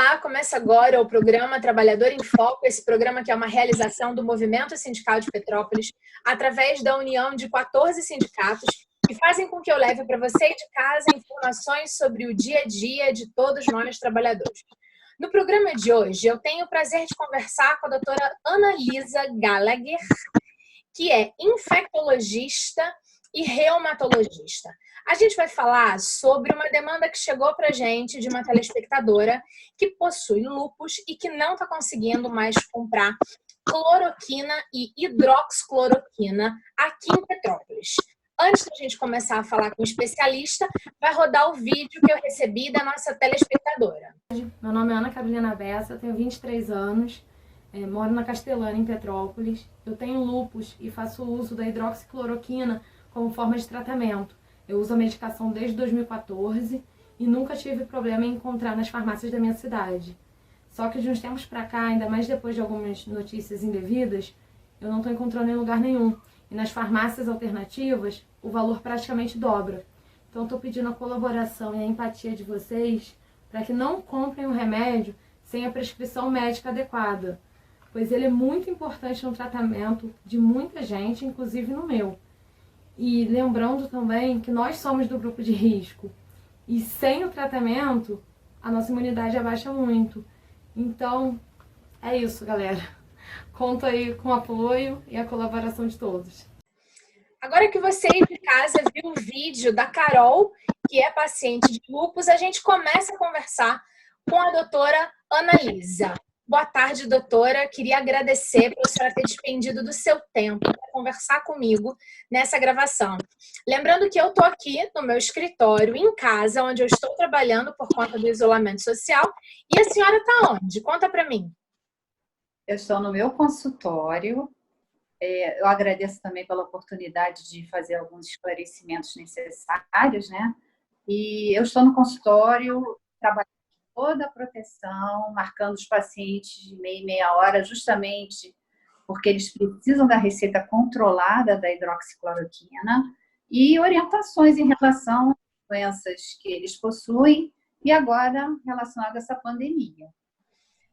Olá, começa agora o programa Trabalhador em Foco, esse programa que é uma realização do Movimento Sindical de Petrópolis, através da união de 14 sindicatos, que fazem com que eu leve para você de casa informações sobre o dia a dia de todos nós trabalhadores. No programa de hoje, eu tenho o prazer de conversar com a doutora Annalisa Gallagher, que é infectologista e reumatologista. A gente vai falar sobre uma demanda que chegou para a gente de uma telespectadora que possui lúpus e que não está conseguindo mais comprar cloroquina e hidroxicloroquina aqui em Petrópolis. Antes da gente começar a falar com o especialista, vai rodar o vídeo que eu recebi da nossa telespectadora. Meu nome é Ana Carolina Bessa, tenho 23 anos, moro na Castelana, em Petrópolis. Eu tenho lúpus e faço uso da hidroxicloroquina como forma de tratamento. Eu uso a medicação desde 2014 e nunca tive problema em encontrar nas farmácias da minha cidade. Só que de uns tempos pra cá, ainda mais depois de algumas notícias indevidas, eu não estou encontrando em lugar nenhum. E nas farmácias alternativas, o valor praticamente dobra. Então, estou pedindo a colaboração e a empatia de vocês para que não comprem o remédio sem a prescrição médica adequada, pois ele é muito importante no tratamento de muita gente, inclusive no meu. E lembrando também que nós somos do grupo de risco e sem o tratamento, a nossa imunidade abaixa muito. Então, é isso, galera. Conto aí com o apoio e a colaboração de todos. Agora que você aí de casa viu o vídeo da Carol, que é paciente de lúpus, a gente começa a conversar com a doutora Annalisa. Boa tarde, doutora. Queria agradecer por a senhora ter despendido do seu tempo para conversar comigo nessa gravação. Lembrando que eu estou aqui no meu escritório, em casa, onde eu estou trabalhando por conta do isolamento social. E a senhora está onde? Conta para mim. Eu estou no meu consultório. Eu agradeço também pela oportunidade de fazer alguns esclarecimentos necessários, né? E eu estou no consultório, trabalhando toda a proteção, marcando os pacientes de meia em meia hora, justamente porque eles precisam da receita controlada da hidroxicloroquina e orientações em relação às doenças que eles possuem e agora relacionado a essa pandemia.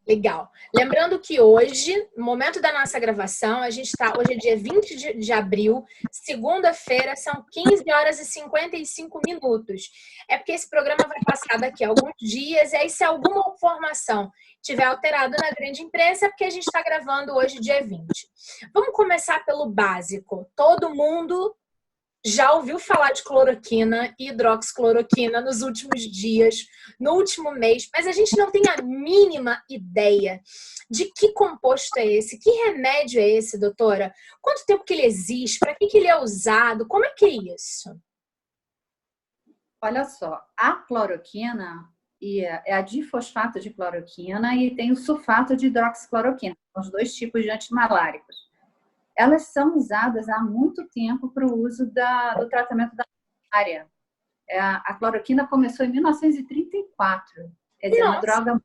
Legal. Lembrando que hoje, no momento da nossa gravação, hoje é dia 20 de abril, segunda-feira, são 15 horas e 55 minutos. É porque esse programa vai passar daqui a alguns dias, e aí se alguma informação tiver alterado na grande imprensa, é porque a gente está gravando hoje, dia 20. Vamos começar pelo básico. Todo mundo já ouviu falar de cloroquina e hidroxicloroquina nos últimos dias, no último mês, mas a gente não tem a mínima ideia de que composto é esse, que remédio é esse, doutora? Quanto tempo que ele existe? Para que ele é usado? Como é que é isso? Olha só, a cloroquina é a difosfato de cloroquina e tem o sulfato de hidroxicloroquina, são os dois tipos de antimaláricos. Elas são usadas há muito tempo para o uso do tratamento da malária. A cloroquina começou em 1934, quer dizer, uma droga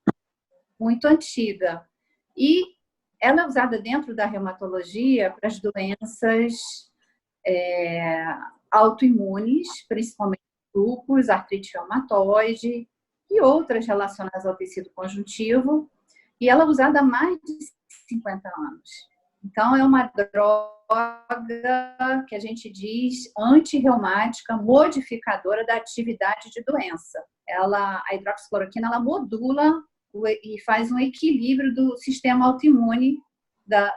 muito antiga. E ela é usada dentro da reumatologia para as doenças autoimunes, principalmente lúpus, artrite reumatoide e outras relacionadas ao tecido conjuntivo. E ela é usada há mais de 50 anos. Então, é uma droga que a gente diz antirreumática, modificadora da atividade de doença. A hidroxicloroquina, ela modula e faz um equilíbrio do sistema autoimune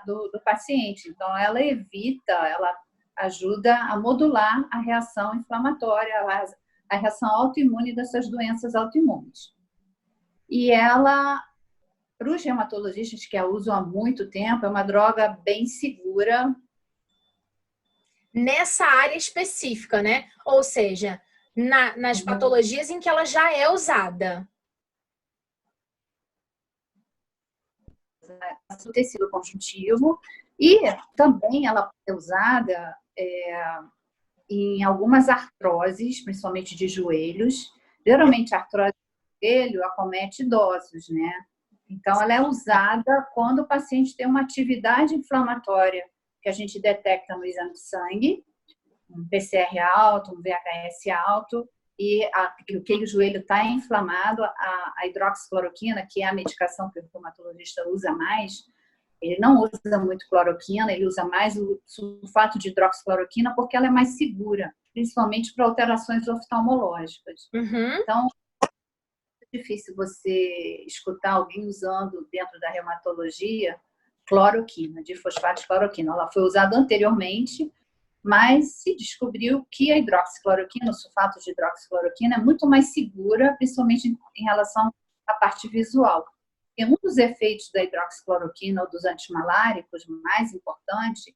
do paciente. Então, ela ajuda a modular a reação inflamatória, a reação autoimune dessas doenças autoimunes. E ela, para os reumatologistas que a usam há muito tempo, é uma droga bem segura. Nessa área específica, né? Ou seja, nas patologias em que ela já é usada. No tecido conjuntivo. E também ela é usada em algumas artroses, principalmente de joelhos. Geralmente, a artrose de joelho acomete idosos, né? Então, ela é usada quando o paciente tem uma atividade inflamatória que a gente detecta no exame de sangue, um PCR alto, um VHS alto, e aquele joelho está inflamado, a hidroxicloroquina, que é a medicação que o reumatologista usa mais, ele não usa muito cloroquina, ele usa mais o sulfato de hidroxicloroquina porque ela é mais segura, principalmente para alterações oftalmológicas. Então, é difícil você escutar alguém usando dentro da reumatologia cloroquina, difosfato de cloroquina. Ela foi usada anteriormente, mas se descobriu que a hidroxicloroquina, o sulfato de hidroxicloroquina, é muito mais segura, principalmente em relação à parte visual. E um dos efeitos da hidroxicloroquina ou dos antimaláricos, mais importante,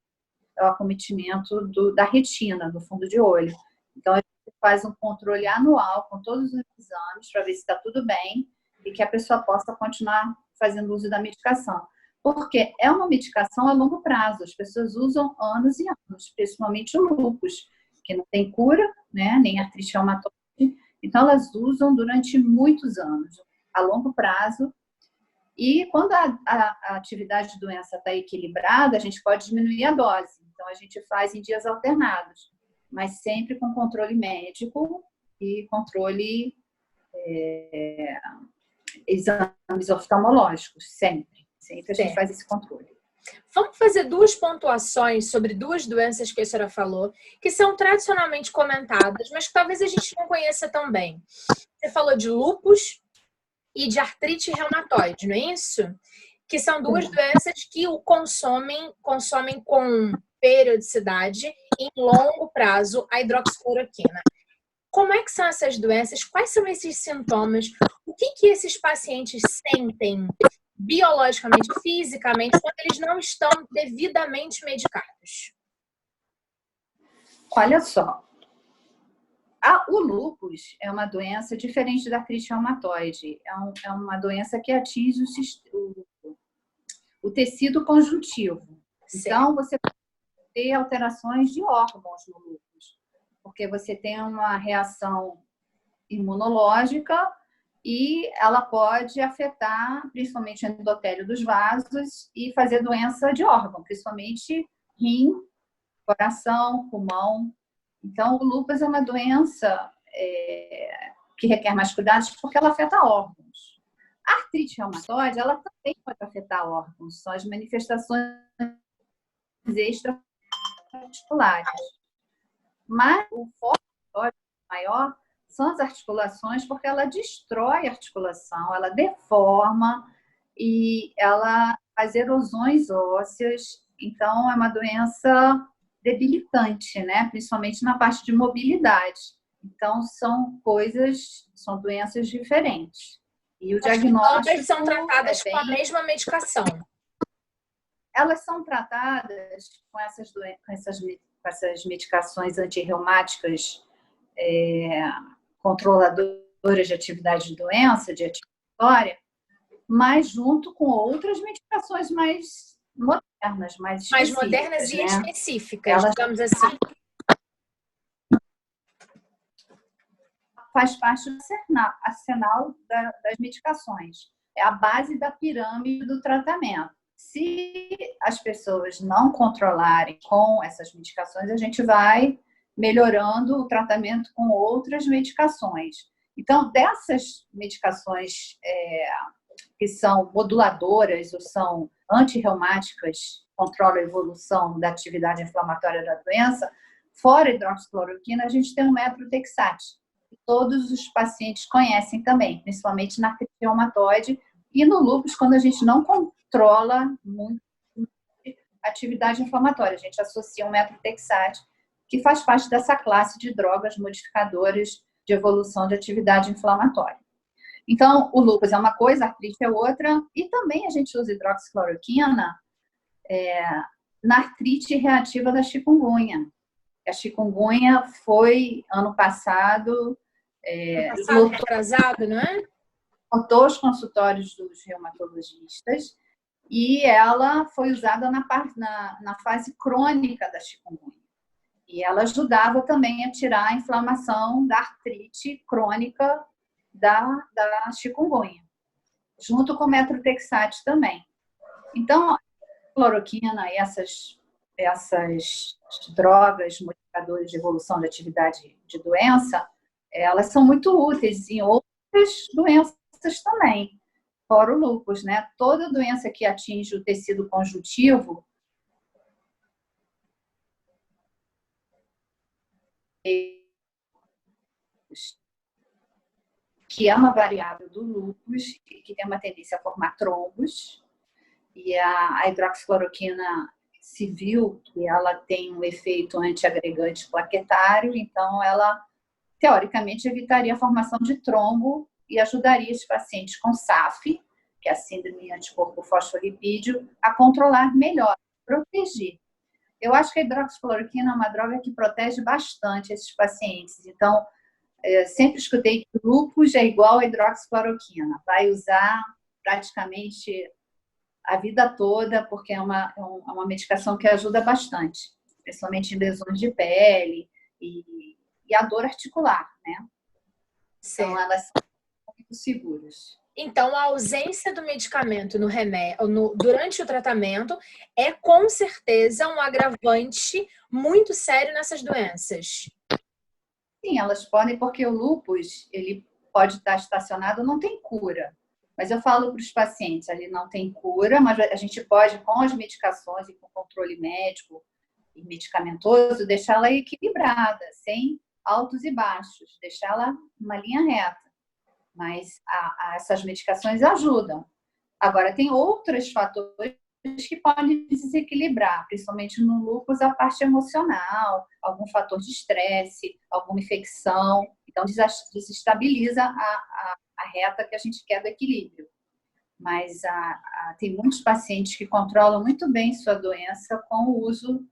é o acometimento da retina, do fundo de olho. Então, a gente faz um controle anual com todos os exames para ver se está tudo bem e que a pessoa possa continuar fazendo uso da medicação. Porque é uma medicação a longo prazo, as pessoas usam anos e anos, principalmente o lúpus, que não tem cura, né, nem artrite reumatoide, então elas usam durante muitos anos, a longo prazo, e quando a atividade de doença está equilibrada, a gente pode diminuir a dose, então a gente faz em dias alternados, mas sempre com controle médico e controle, exames oftalmológicos, sempre. Sempre a gente faz esse controle. Vamos fazer duas pontuações sobre duas doenças que a senhora falou, que são tradicionalmente comentadas, mas que talvez a gente não conheça tão bem. Você falou de lúpus e de artrite reumatoide, não é isso? Que são duas doenças que o consomem com periodicidade em longo prazo a hidroxicloroquina. Como é que são essas doenças? Quais são esses sintomas? O que esses pacientes sentem biologicamente, fisicamente, quando eles não estão devidamente medicados? Olha só, o lúpus é uma doença diferente da artrite reumatoide. É uma doença que atinge o tecido conjuntivo. Então, você pode ter alterações de órgãos no lúpus, porque você tem uma reação imunológica e ela pode afetar principalmente o endotélio dos vasos e fazer doença de órgão, principalmente rim, coração, pulmão. Então, o lúpus é uma doença que requer mais cuidados porque ela afeta órgãos. A artrite reumatoide, ela também pode afetar órgãos, são as manifestações extra-articulares. Mas o foco maior são as articulações, porque ela destrói a articulação, ela deforma e ela faz erosões ósseas. Então, é uma doença debilitante, né? Principalmente na parte de mobilidade. Então, são doenças diferentes. E o diagnóstico... Todas são tratadas com a mesma medicação. Elas são tratadas com essas medicações antirreumáticas controladoras de atividade de doença, de atividade, mas junto com outras medicações mais modernas, mais modernas e específicas, elas, digamos assim. Faz parte do arsenal das medicações. É a base da pirâmide do tratamento. Se as pessoas não controlarem com essas medicações, a gente vai melhorando o tratamento com outras medicações. Então, dessas medicações que são moduladoras ou são antirreumáticas, controlam a evolução da atividade inflamatória da doença, fora a hidroxicloroquina, a gente tem o methotrexate, que todos os pacientes conhecem também, principalmente na artrite reumatoide e no lúpus, quando a gente não controla muito a atividade inflamatória. A gente associa o methotrexate, que faz parte dessa classe de drogas modificadoras de evolução de atividade inflamatória. Então, o lúpus é uma coisa, a artrite é outra, e também a gente usa hidroxicloroquina na artrite reativa da chikungunya. A chikungunya foi, ano passado... retrasado, não é? Lotou os consultórios dos reumatologistas e ela foi usada na fase crônica da chikungunya. E ela ajudava também a tirar a inflamação da artrite crônica da chikungunya, junto com o methotrexate também. Então, a cloroquina e essas drogas modificadoras de evolução da atividade de doença elas são muito úteis em outras doenças também, fora o lúpus, né? Toda doença que atinge o tecido conjuntivo, que é uma variável do lúpus, que tem uma tendência a formar trombos, e a hidroxicloroquina se viu que ela tem um efeito antiagregante plaquetário, então ela, teoricamente, evitaria a formação de trombo e ajudaria os pacientes com SAF, que é a síndrome anticorpo fosfolipídio, a controlar melhor, proteger. Eu acho que a hidroxicloroquina é uma droga que protege bastante esses pacientes. Então, eu sempre escutei que o lúpus é igual a hidroxicloroquina. Vai usar praticamente a vida toda, porque é uma medicação que ajuda bastante, principalmente em lesões de pele e a dor articular, né? Certo. Então, elas são muito seguras. Então, a ausência do medicamento durante o tratamento é, com certeza, um agravante muito sério nessas doenças. Sim, elas podem, porque o lúpus, ele pode estar estacionado, não tem cura. Mas eu falo para os pacientes, ele não tem cura, mas a gente pode, com as medicações e com controle médico e medicamentoso, deixá-la equilibrada, sem altos e baixos, deixá-la numa linha reta. Mas essas medicações ajudam. Agora, tem outros fatores que podem desequilibrar, principalmente no lúpus, a parte emocional, algum fator de estresse, alguma infecção. Então, desestabiliza a reta que a gente quer do equilíbrio. Mas tem muitos pacientes que controlam muito bem sua doença com o uso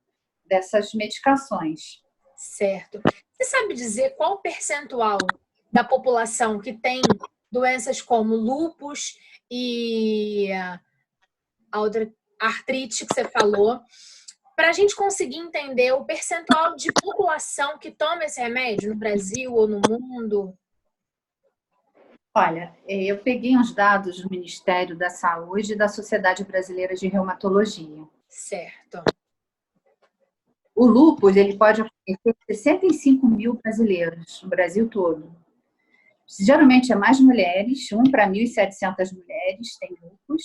dessas medicações. Certo. Você sabe dizer qual o percentual da população que tem doenças como lúpus e a outra artrite que você falou, para a gente conseguir entender o percentual de população que toma esse remédio no Brasil ou no mundo? Olha, eu peguei uns dados do Ministério da Saúde e da Sociedade Brasileira de Reumatologia. Certo. O lúpus, ele pode acometer 65 mil brasileiros no Brasil todo. Geralmente é mais mulheres, 1 para 1.700 mulheres têm lúpus.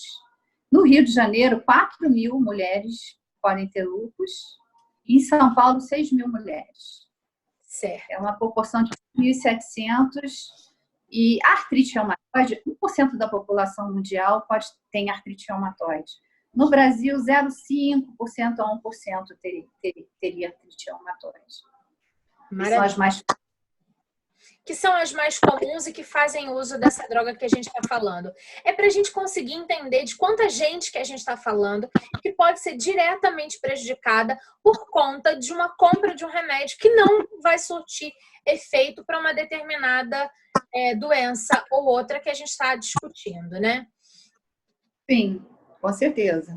No Rio de Janeiro, 4.000 mulheres podem ter lúpus. Em São Paulo, 6.000 mulheres. Certo. É uma proporção de 1.700. E a artrite reumatoide, 1% da população mundial ter artrite reumatoide. No Brasil, 0,5% a 1% teria artrite reumatoide. Que são as mais comuns e que fazem uso dessa droga que a gente está falando. É para a gente conseguir entender de quanta gente que a gente está falando que pode ser diretamente prejudicada por conta de uma compra de um remédio que não vai surtir efeito para uma determinada doença ou outra que a gente está discutindo, né? Sim, com certeza.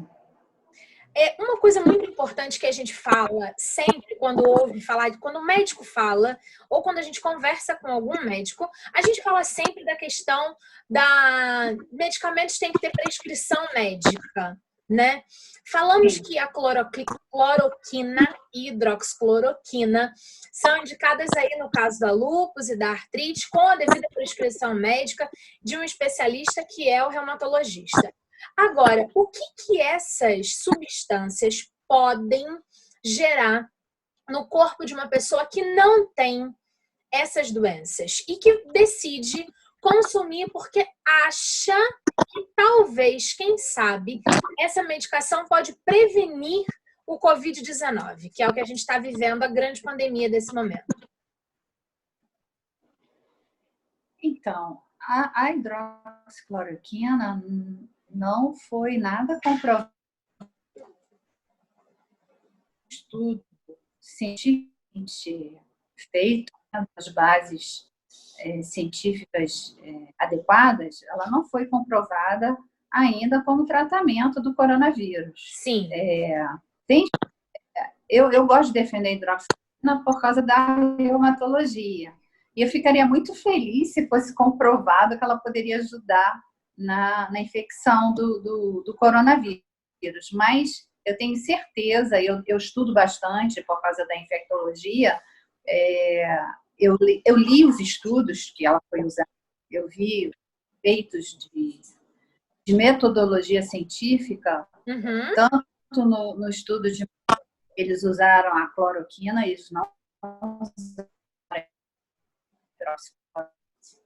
Uma coisa muito importante que a gente fala sempre quando ouve falar, quando o médico fala, ou quando a gente conversa com algum médico, a gente fala sempre da questão da medicamentos têm que ter prescrição médica, né? Falamos que a cloroquina e hidroxicloroquina são indicadas aí no caso da lúpus e da artrite com a devida prescrição médica de um especialista que é o reumatologista. Agora, o que essas substâncias podem gerar no corpo de uma pessoa que não tem essas doenças e que decide consumir porque acha que talvez, quem sabe, essa medicação pode prevenir o Covid-19, que é o que a gente está vivendo, a grande pandemia desse momento? Então, a hidroxicloroquina não foi nada comprovado. Estudo cientificamente feito nas bases científicas adequadas, ela não foi comprovada ainda como tratamento do coronavírus. Sim. Eu gosto de defender a hidroxicloroquina por causa da reumatologia. E eu ficaria muito feliz se fosse comprovado que ela poderia ajudar na infecção do coronavírus. Mas eu tenho certeza, eu estudo bastante por causa da infectologia, eu li os estudos que ela foi usar, eu vi feitos de metodologia científica, tanto no estudo de eles usaram a cloroquina, eles não usaram a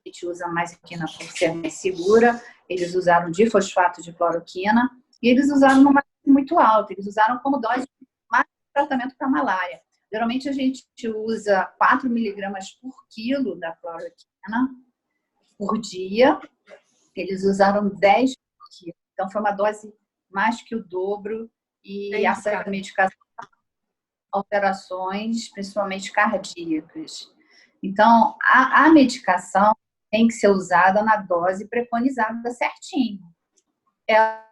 gente usa mais cloroquina por ser mais segura, eles usaram difosfato de cloroquina, e eles usaram numa dose muito alta, eles usaram como dose mais de tratamento para malária. Geralmente a gente usa 4 miligramas por quilo da cloroquina por dia, eles usaram 10 por quilo. Então foi uma dose mais que o dobro, e essa medicação alterações, principalmente cardíacas. Então, a medicação tem que ser usada na dose preconizada certinho. Elas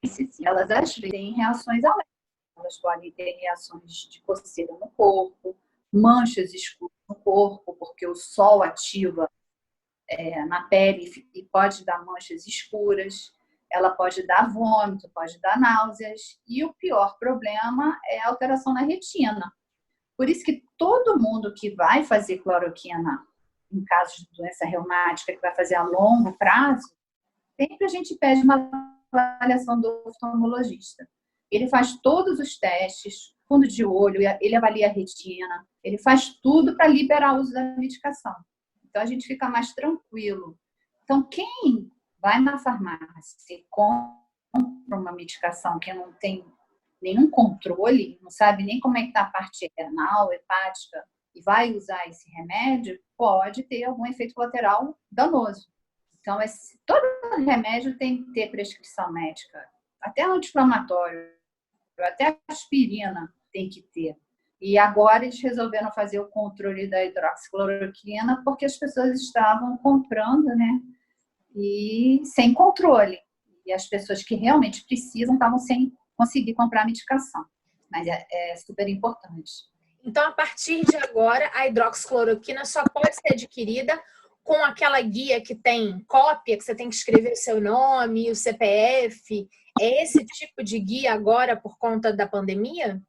às vezes têm reações alérgicas, elas podem ter reações de coceira no corpo, manchas escuras no corpo, porque o sol ativa na pele e pode dar manchas escuras. Ela pode dar vômito, pode dar náuseas, e o pior problema é a alteração na retina. Por isso que todo mundo que vai fazer cloroquina em casos de doença reumática, que vai fazer a longo prazo, sempre a gente pede uma avaliação do oftalmologista. Ele faz todos os testes, fundo de olho, ele avalia a retina, ele faz tudo para liberar o uso da medicação. Então a gente fica mais tranquilo. Então quem vai na farmácia e compra uma medicação que não tem nenhum controle, não sabe nem como é que está a parte renal, hepática, e vai usar esse remédio, pode ter algum efeito colateral danoso. Então, todo remédio tem que ter prescrição médica. Até anti-inflamatório, até aspirina tem que ter. E agora eles resolveram fazer o controle da hidroxicloroquina porque as pessoas estavam comprando, né? E sem controle. E as pessoas que realmente precisam estavam sem conseguir comprar a medicação. Mas é super importante. Então, a partir de agora, a hidroxicloroquina só pode ser adquirida com aquela guia que tem cópia, que você tem que escrever o seu nome, o CPF. É esse tipo de guia agora por conta da pandemia?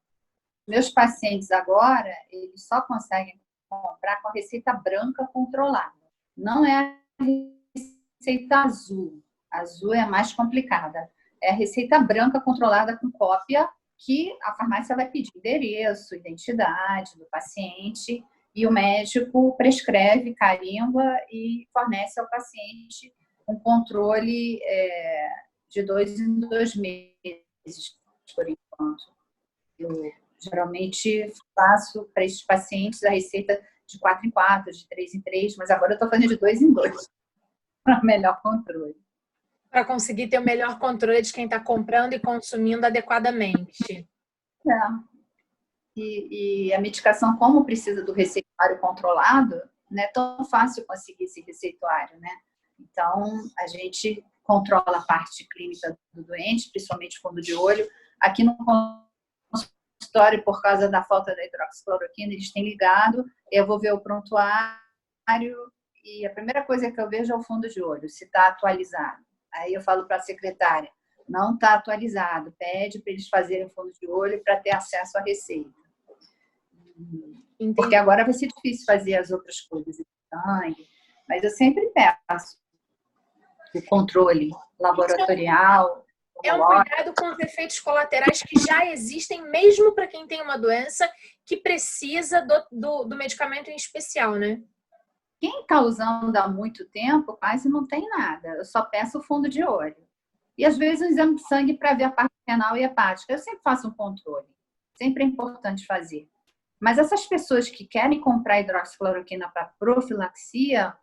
Meus pacientes agora, eles só conseguem comprar com a receita branca controlada. Não é a receita azul. A azul é a mais complicada. É a receita branca controlada com cópia, que a farmácia vai pedir endereço, identidade do paciente, e o médico prescreve, carimba e fornece ao paciente um controle de 2 em 2 meses, por enquanto. Eu geralmente faço para esses pacientes a receita de 4 em 4, de 3 em 3, mas agora eu estou fazendo de 2 em 2, para melhor controle. Para conseguir ter o melhor controle de quem está comprando e consumindo adequadamente. E a medicação, como precisa do receituário controlado, não é tão fácil conseguir esse receituário, né? Então, a gente controla a parte clínica do doente, principalmente fundo de olho. Aqui no consultório, por causa da falta da hidroxicloroquina, eles têm ligado, eu vou ver o prontuário e a primeira coisa que eu vejo é o fundo de olho, se está atualizado. Aí eu falo para a secretária, não está atualizado, pede para eles fazerem o fundo de olho para ter acesso à receita. Entendi. Porque agora vai ser difícil fazer as outras coisas, sangue, mas eu sempre peço o controle laboratorial. É um cuidado com os efeitos colaterais que já existem, mesmo para quem tem uma doença que precisa do medicamento em especial, né? Quem está usando há muito tempo quase não tem nada. Eu só peço o fundo de olho. E às vezes um exame de sangue para ver a parte renal e hepática. Eu sempre faço um controle. Sempre é importante fazer. Mas essas pessoas que querem comprar hidroxicloroquina para profilaxia,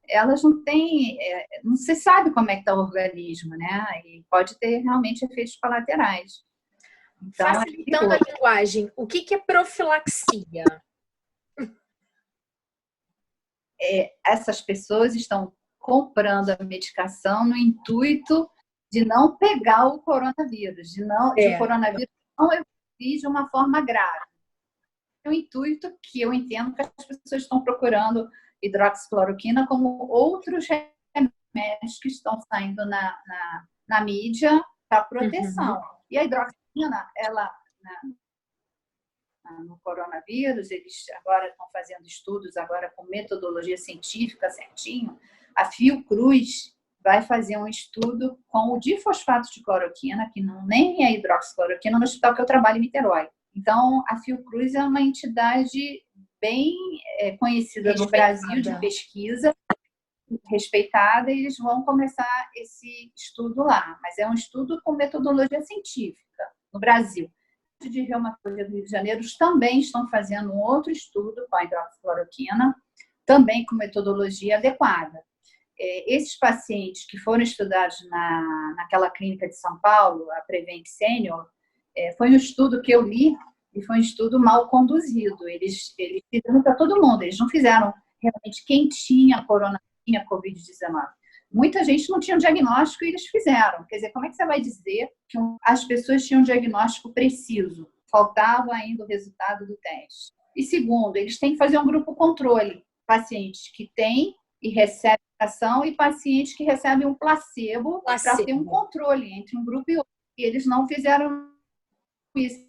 elas não têm, não se sabe como é que está o organismo, né? E pode ter realmente efeitos colaterais. Então, facilitando a linguagem, o que é profilaxia? Essas pessoas estão comprando a medicação no intuito de não pegar o coronavírus, de o coronavírus não evoluir de uma forma grave. É o intuito que eu entendo que as pessoas estão procurando hidroxicloroquina como outros remédios que estão saindo na mídia para proteção. E a hidroxicloroquina, ela no coronavírus, eles agora estão fazendo estudos agora com metodologia científica certinho. A Fiocruz vai fazer um estudo com o difosfato de cloroquina, que não nem é hidroxicloroquina, no hospital que eu trabalho em Niterói. Então, a Fiocruz é uma entidade bem conhecida no Brasil de pesquisa, respeitada, e eles vão começar esse estudo lá. Mas é um estudo com metodologia científica no Brasil. De Reumatologia do Rio de Janeiro também estão fazendo um outro estudo com a hidroxicloroquina, também com metodologia adequada. Esses pacientes que foram estudados naquela clínica de São Paulo, a Prevent Senior, foi um estudo que eu li e foi um estudo mal conduzido. Eles fizeram para todo mundo, eles não fizeram realmente quem tinha corona, tinha Covid-19. Muita gente não tinha um diagnóstico e eles fizeram. Quer dizer, como é que você vai dizer que as pessoas tinham um diagnóstico preciso? Faltava ainda o resultado do teste. E segundo, eles têm que fazer um grupo controle. Pacientes que têm e recebem ação e pacientes que recebem um placebo. Para ter um controle entre um grupo e outro. E eles não fizeram isso.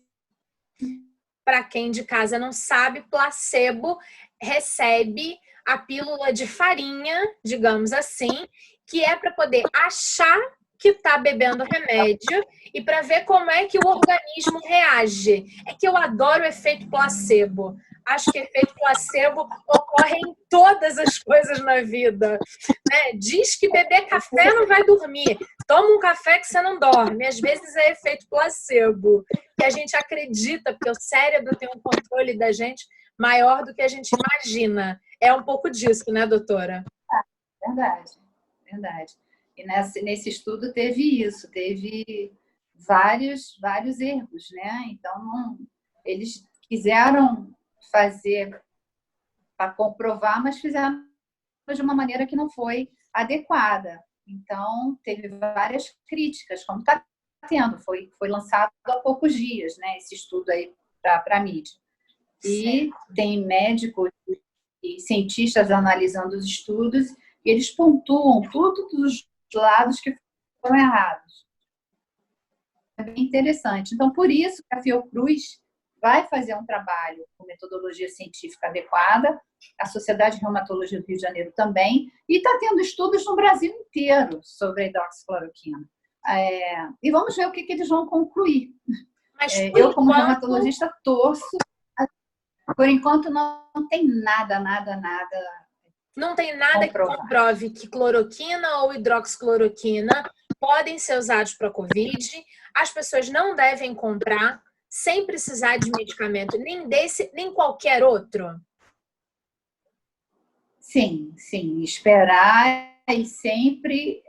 Para quem de casa não sabe, placebo recebe a pílula de farinha, digamos assim, que é para poder achar que está bebendo remédio e para ver como é que o organismo reage. É que eu adoro o efeito placebo. Acho que o efeito placebo ocorre em todas as coisas na vida. Né? Diz que beber café não vai dormir. Toma um café que você não dorme. Às vezes é efeito placebo. Que a gente acredita, porque o cérebro tem um controle da gente maior do que a gente imagina. É um pouco disso, né, doutora? Verdade, verdade. E nesse estudo teve isso, teve vários erros, né? Então, eles quiseram fazer para comprovar, mas fizeram de uma maneira que não foi adequada. Então, teve várias críticas, como está tendo. Foi lançado há poucos dias, né? Esse estudo aí para a mídia. E tem médicos e cientistas analisando os estudos e eles pontuam todos os lados que foram errados. É bem interessante. Então, por isso que a Fiocruz vai fazer um trabalho com metodologia científica adequada, a Sociedade de Reumatologia do Rio de Janeiro também, e está tendo estudos no Brasil inteiro sobre a hidroxicloroquina. E vamos ver o que eles vão concluir. Mas, eu, como reumatologista, torço. Por enquanto, não tem nada. Não tem nada que comprove que cloroquina ou hidroxicloroquina podem ser usados para Covid. As pessoas não devem comprar sem precisar de medicamento, nem desse, nem qualquer outro. Sim. Esperar e sempre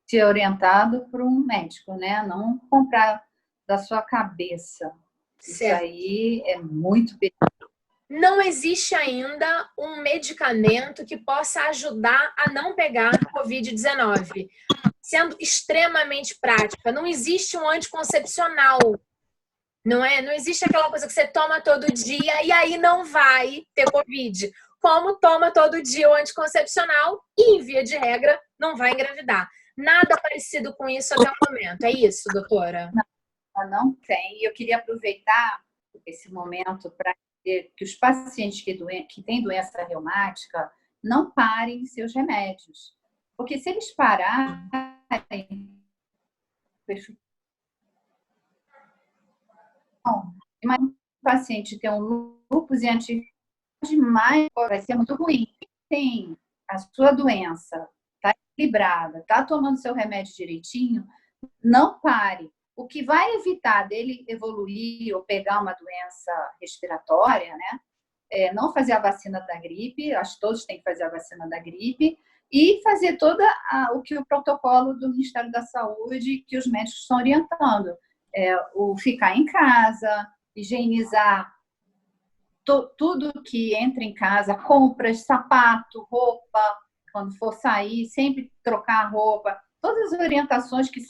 ser orientado por um médico, né? Não comprar da sua cabeça. Certo. Isso aí é muito perigoso. Não existe ainda um medicamento que possa ajudar a não pegar Covid-19. Sendo extremamente prática, não existe um anticoncepcional, não é? Não existe aquela coisa que você toma todo dia e aí não vai ter Covid. Como toma todo dia o anticoncepcional e, em via de regra, não vai engravidar. Nada parecido com isso até o momento. É isso, doutora? Não tem. E eu queria aproveitar esse momento para dizer que os pacientes que têm doença reumática não parem seus remédios. Porque se eles pararem, imagina um paciente ter um lúpus e demais, vai ser muito ruim. Tem a sua doença, está equilibrada, está tomando seu remédio direitinho, não pare. O que vai evitar dele evoluir ou pegar uma doença respiratória, né? Não fazer a vacina da gripe, acho que todos têm que fazer a vacina da gripe, e fazer todo o que o protocolo do Ministério da Saúde, que os médicos estão orientando. O ficar em casa, higienizar tudo que entra em casa, compras, sapato, roupa, quando for sair, sempre trocar a roupa. Todas as orientações que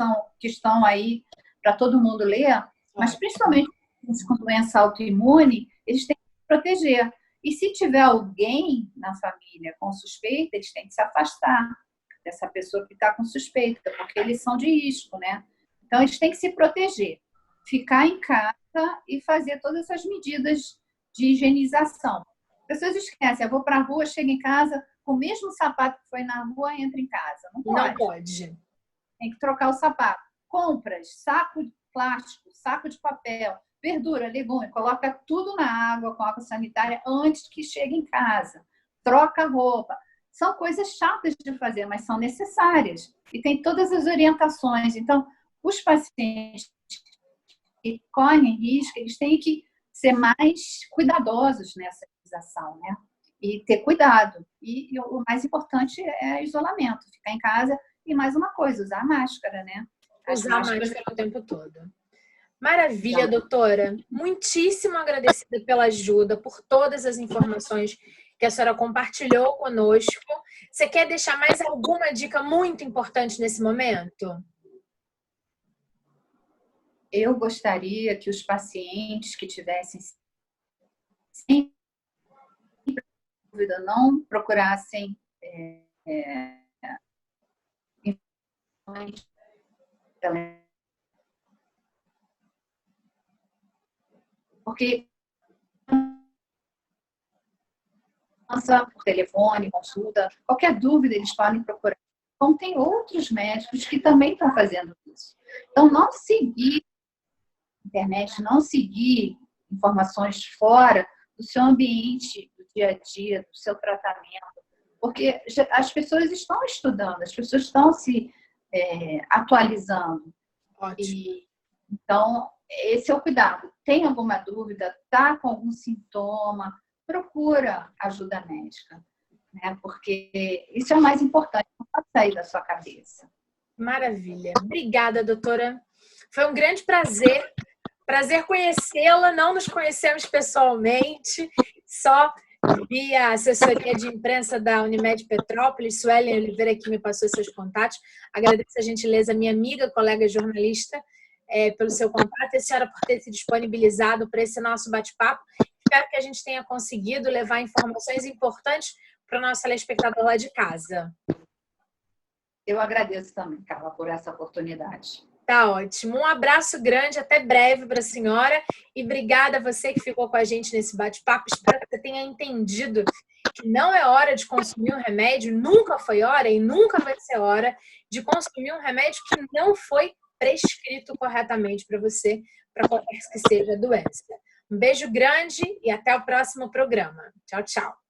estão aí para todo mundo ler, mas principalmente com doença autoimune, eles têm que se proteger. E se tiver alguém na família com suspeita, eles têm que se afastar dessa pessoa que está com suspeita, porque eles são de risco, né? Então, eles têm que se proteger. Ficar em casa e fazer todas as medidas de higienização. As pessoas esquecem, eu vou para a rua, chego em casa, com o mesmo sapato que foi na rua, entra em casa. Não pode. Não pode. Tem que trocar o sapato. Compras, saco de plástico, saco de papel, verdura, legume, coloca tudo na água com água sanitária antes que chegue em casa. Troca a roupa. São coisas chatas de fazer, mas são necessárias. E tem todas as orientações. Então, os pacientes que correm risco, eles têm que ser mais cuidadosos nessa higienização, né? E ter cuidado. E o mais importante é isolamento, ficar em casa. E mais uma coisa, usar máscara, né? Usar máscara o tempo todo. Maravilha, doutora. Muitíssimo agradecida pela ajuda, por todas as informações que a senhora compartilhou conosco. Você quer deixar mais alguma dica muito importante nesse momento? Eu gostaria que os pacientes que tivessem sem dúvida não procurassem porque por telefone, consulta, qualquer dúvida eles podem procurar. Então, tem outros médicos que também estão fazendo isso. Então, não seguir a internet, não seguir informações fora do seu ambiente, do dia a dia, do seu tratamento, porque as pessoas estão estudando, as pessoas estão se atualizando. Ótimo. Então, esse é o cuidado. Tem alguma dúvida, está com algum sintoma, procura ajuda médica, né? Porque isso é o mais importante, não pode sair da sua cabeça. Maravilha. Obrigada, doutora. Foi um grande prazer. Prazer conhecê-la. Não nos conhecemos pessoalmente, só via assessoria de imprensa da Unimed Petrópolis. Suelen Oliveira que me passou seus contatos. Agradeço a gentileza, minha amiga, colega jornalista, pelo seu contato e a senhora por ter se disponibilizado para esse nosso bate-papo. Espero que a gente tenha conseguido levar informações importantes para o nosso telespectador lá de casa. Eu agradeço também, Carla, por essa oportunidade. Tá ótimo. Um abraço grande, até breve para a senhora e obrigada a você que ficou com a gente nesse bate-papo. Espero que você tenha entendido que não é hora de consumir um remédio, nunca foi hora e nunca vai ser hora de consumir um remédio que não foi prescrito corretamente para você, para qualquer que seja a doença. Um beijo grande e até o próximo programa. Tchau, tchau.